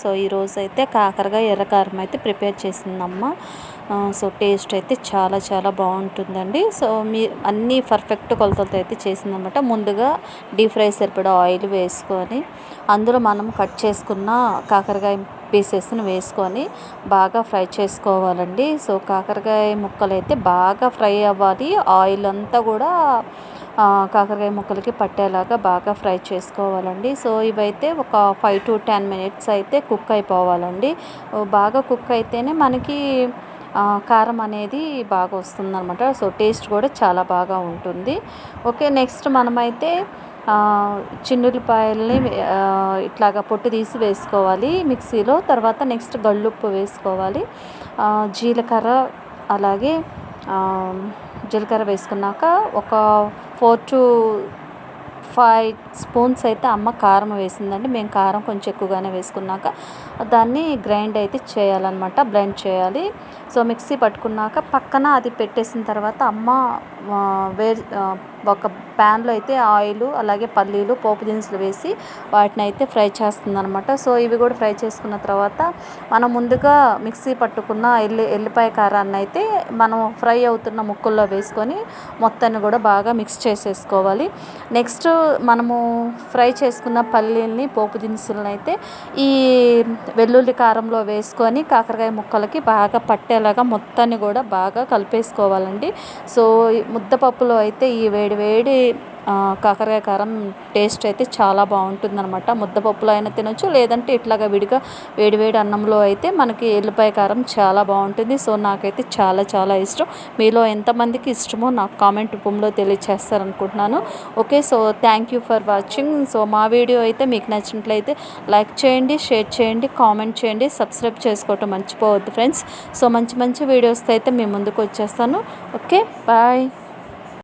So ఈరోజు అయితే కాకరకాయ ఎర్రకారం అయితే ప్రిపేర్ చేసిందమ్మ. సో టేస్ట్ అయితే చాలా చాలా బాగుంటుందండి. సో మీ అన్నీ పర్ఫెక్ట్ కొలతలతో అయితే చేసిందనమాట. ముందుగా డీప్ ఫ్రై సరిపడా ఆయిల్ వేసుకొని అందులో మనం కట్ చేసుకున్న కాకరకాయ పీసెస్ని వేసుకొని బాగా ఫ్రై చేసుకోవాలండి. సో కాకరకాయ ముక్కలు అయితే బాగా ఫ్రై అవ్వాలి. ఆయిల్ అంతా కూడా కాకరకాయ ముక్కలకి పట్టేలాగా బాగా ఫ్రై చేసుకోవాలండి. సో ఇవైతే ఒక 5 to 10 minutes అయితే కుక్ అయిపోవాలండి. బాగా కుక్ అయితేనే మనకి కారం అనేది బాగా వస్తుందన్నమాట. సో టేస్ట్ కూడా చాలా బాగా ఉంటుంది. ఓకే, నెక్స్ట్ మనమైతే చిన్నులపాయల్ని ఇట్లాగా పొట్టు తీసి వేసుకోవాలి మిక్సీలో. తర్వాత నెక్స్ట్ గళ్ళుప్పు వేసుకోవాలి, జీలకర్ర వేసుకున్నాక ఒక 4 to 5 స్పూన్స్ అయితే అమ్మ కారం వేసిందండి. మేము కారం కొంచెం ఎక్కువగానే వేసుకున్నాక దాన్ని గ్రైండ్ అయితే చేయాలన్నమాట, బ్లెండ్ చేయాలి. సో మిక్సీ పట్టుకున్నాక పక్కన అది పెట్టేసిన తర్వాత అమ్మ ఒక ప్యాన్లో అయితే ఆయిల్ అలాగే పల్లీలు పోపు దినుసులు వేసి వాటిని అయితే ఫ్రై చేస్తుందన్నమాట. సో ఇవి కూడా ఫ్రై చేసుకున్న తర్వాత మనం ముందుగా మిక్సీ పట్టుకున్న ఎల్లిపాయ కారాన్ని అయితే మనం ఫ్రై అవుతున్న ముక్కల్లో వేసుకొని మొత్తాన్ని కూడా బాగా మిక్స్ చేసేసుకోవాలి. నెక్స్ట్ మనము ఫ్రై చేసుకున్న పల్లీల్ని పోపు దినుసులను అయితే ఈ వెల్లుల్లి కారంలో వేసుకొని కాకరకాయ ముక్కలకి బాగా పట్టేలాగా మొత్తాన్ని కూడా బాగా కలిపేసుకోవాలండి. సో ముద్దపప్పులో అయితే ఈ వేడి కాకరకాయ కారం టేస్ట్ అయితే చాలా బాగుంటుందన్నమాట. ముద్దపప్పులో అయినా తినొచ్చు, లేదంటే ఇట్లాగా విడిగా వేడివేడి అన్నంలో అయితే మనకి ఎల్లిపాయ కారం చాలా బాగుంటుంది. సో నాకైతే చాలా చాలా ఇష్టం. మీలో ఎంతమందికి ఇష్టమో నాకు కామెంట్ రూపంలో తెలియచేస్తారనుకుంటున్నాను. Okay, so thank you for watching. So మా వీడియో అయితే మీకు నచ్చినట్లయితే లైక్ చేయండి, షేర్ చేయండి, కామెంట్ చేయండి, సబ్స్క్రైబ్ చేసుకోవటం మర్చిపోవద్దు ఫ్రెండ్స్. సో మంచి మంచి వీడియోస్తో అయితే మీ ముందుకు వచ్చేస్తాను. Okay, bye.